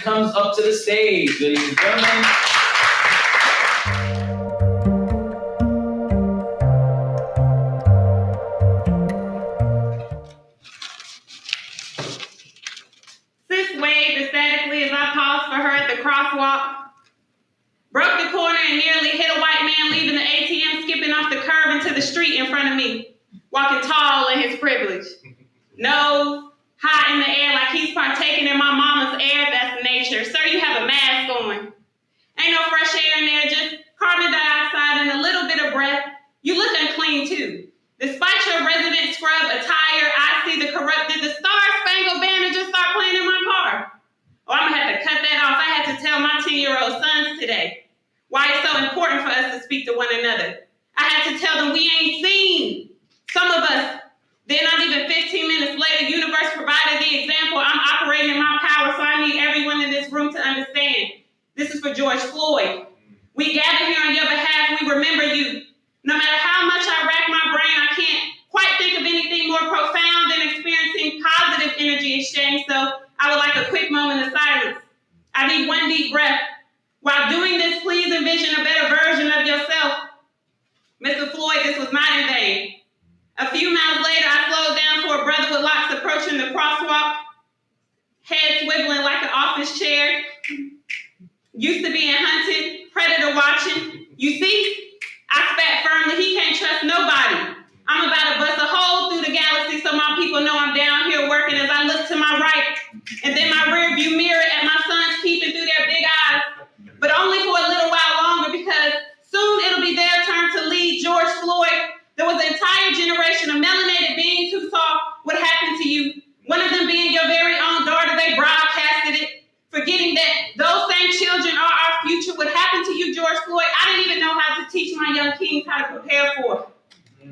comes up to the stage, ladies and gentlemen. Sis waved ecstatically as I paused for her at the crosswalk, broke the corner and nearly hit a white man leaving the ATM, skipping off the curb into the street in front of me, walking tall in his privilege. Nose high in the air like he's partaking in my mama's air. That's nature. Sir, you have a mask on. Ain't no fresh air in there, just carbon dioxide and a little bit of breath. You look unclean too. Despite your resident scrub attire, I see the corrupted. The Star-Spangled Banner just start playing in my car. Oh, I'm gonna have to cut that off. I had to tell my 10-year-old sons today why it's so important for us to speak to one another. I had to tell them we ain't seen. Some of us, then not even 15 minutes later, universe provided the example. I'm operating in my power, so I need everyone in this room to understand. This is for George Floyd. We gather here on your behalf. We remember you. No matter how much I rack my brain, I can't quite think of anything more profound than experiencing positive energy exchange, so I would like a quick moment of silence. I need one deep breath. While doing this, please envision a better version of yourself. Mr. Floyd, this was not in vain. A few miles later, I slowed down for a brother with locks approaching the crosswalk, head swiveling like an office chair. Used to being hunted, predator watching. You see, I spat firmly, he can't trust nobody. I'm about to bust a hole through the galaxy so my people know I'm down here working as I look to my right, and then my rear view mirror at my sons peeping through their big eyes. But only for a little while longer, because soon it'll be their turn to lead George Floyd. There was an entire generation of melanated beings who saw what happened to you. One of them being your very own daughter. They broadcasted it, forgetting that those same children are our future. What happened to you, George Floyd, I didn't even know how to teach my young kings how to prepare for.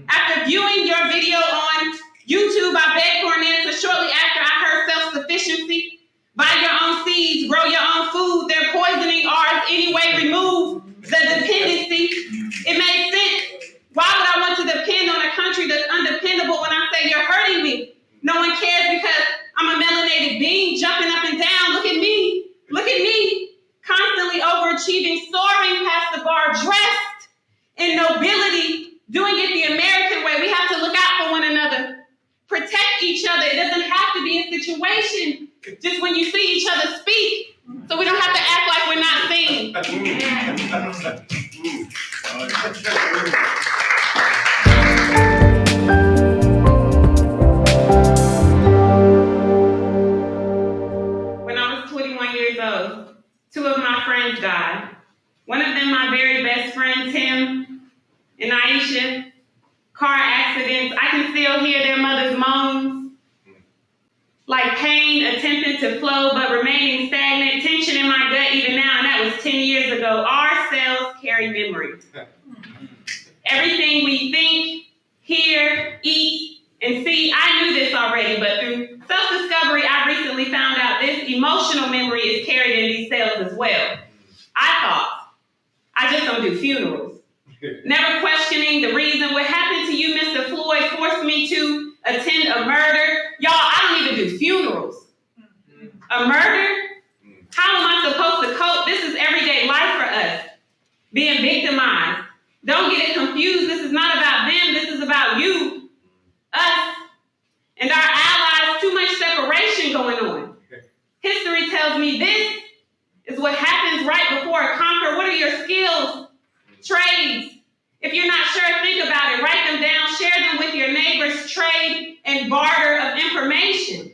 After viewing your video on YouTube, I begged for an answer. Shortly after, I heard self-sufficiency. Buy your own seeds, grow your own food. They're poisoning ours anyway. Remove the dependency. It made sense. Why would I want to depend on a country that's undependable when I say you're hurting me? No one cares because I'm a melanated being jumping up and down. Look at me. Look at me. Constantly overachieving, soaring past the bar, dressed in nobility, doing it the American way. We have to look out for one another. Protect each other. It doesn't have to be a situation. Just when you see each other, speak. So we don't have to act like we're not seen. When I was 21 years old, 2 of my friends died. One of them, my very best friend, Tim and Aisha. Car accidents. I can still hear their mother's moans. Like pain attempting to flow but remaining stagnant. Tension in my gut even now, and that was 10 years ago. Our cells carry memories. Everything we think, hear, eat, and see, I knew this already, but through self-discovery, I recently found out this emotional memory is carried in these cells as well. I thought, I just don't do funerals. Never questioning the reason. What happened to you, Mr. Floyd, forced me to attend a murder. Y'all, I don't even do funerals. A murder? How am I supposed to cope? This is everyday life for us. Being victimized. Don't get it confused. This is not about them. This is about you, us, and our allies. Too much separation going on. History tells me this is what happens right before a conquer. What are your skills, trades? If you're not sure, think about it. Write them down. Share them with your neighbors. Trade and barter of information.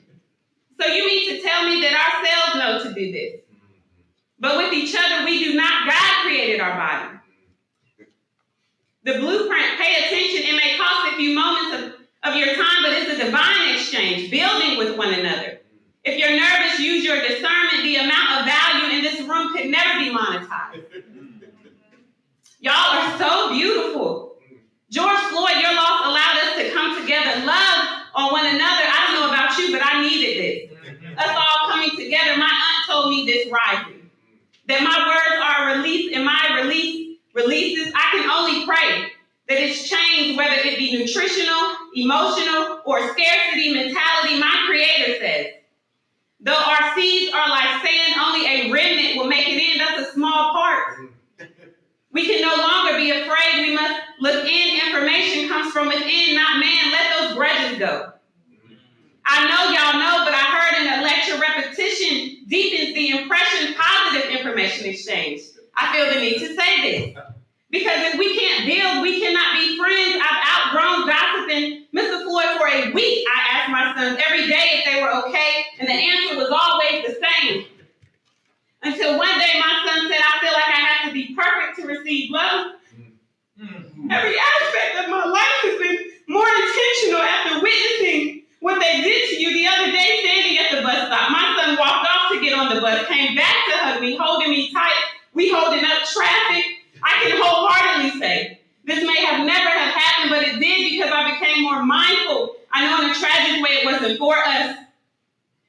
So you mean to tell me that our cells know to do this? But with each other, we do not. God created our body. The blueprint, pay attention. It may cost a few moments of your time, but it's a divine exchange, building with one another. If you're nervous, use your discernment. The amount of value in this room could never be monetized. Y'all are so beautiful. George Floyd, your loss allowed us to come together, love on one another. I don't know about you, but I needed this. Us all coming together. My aunt told me this rising, that my words are released, and my releases, I can only pray that it's changed, whether it be nutritional, emotional, or scarcity mentality. My Creator says, Though our seeds are like sand, only a remnant will make it in. That's a small part. We can no longer be afraid. We must look in. Information comes from within, not man. Let those grudges go. I know y'all know, but I heard in a lecture, repetition deepens the impression. Positive information exchange. I feel the need to say this. Because if we can't build, we cannot be friends. I've outgrown gossiping Mr. Floyd for a week. I asked my sons every day if they were okay, and the answer was always the same. Until one day my son said, I feel like I have to be perfect to receive love. Every aspect of my life has been more intentional after witnessing what they did to you. The other day, standing at the bus stop, my son walked off to get on the bus, came back to hug me, holding me tight. We holding up traffic. I can wholeheartedly say this may have never have happened, but it did because I became more mindful. I know in a tragic way it wasn't for us,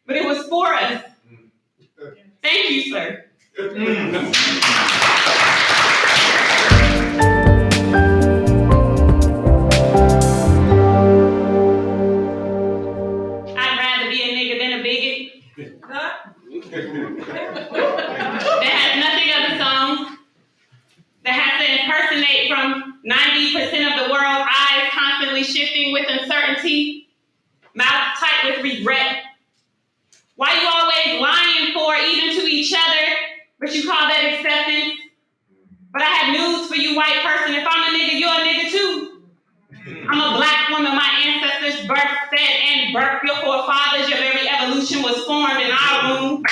but it was for us. Thank you, sir. I'd rather be a nigga than a bigot. That has nothing of the song. That has to impersonate from 90% of the world, eyes constantly shifting with uncertainty, mouth tight with regret. Why you always lying for, even to each other, but you call that acceptance? But I have news for you, white person. If I'm a nigga, you're a nigga too. I'm a black woman. My ancestors birthed, fed, and birthed your forefathers. Your very evolution was formed in our womb.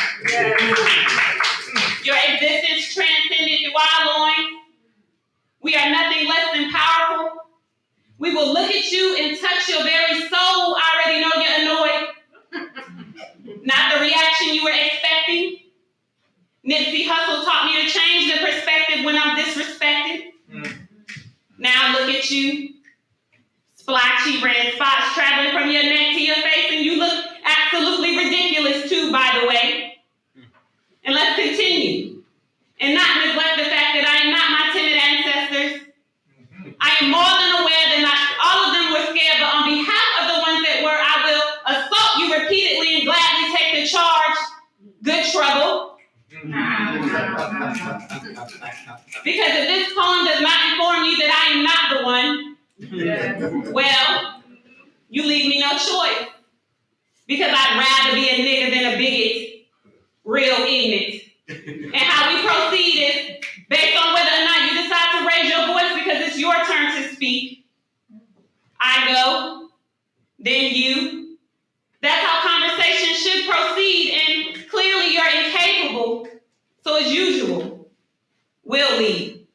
Your existence transcended through our loins. We are nothing less than powerful. We will look at you and touch your very soul. I already know you're annoyed. Not the reaction you were expecting. Nipsey Hussle taught me to change the perspective when I'm disrespected. Now look at you. Splotchy red spots traveling from your neck to your face, and you look absolutely ridiculous too, by the way. And let's continue. And not neglect the fact that I am not my timid ancestors. I am more than aware that not all of them were scared, but on behalf of the ones that were, I will assault you repeatedly and gladly take the charge. Good trouble. Because if this poem does not inform you that I am not the one, well, you leave me no choice. Because I'd rather be a nigga than a bigot, real ignorant. And how we proceed is based on whether or not you decide to raise your voice because it's your turn to speak. I go, then you. That's how conversation should proceed, and clearly you're incapable. So as usual, we'll leave.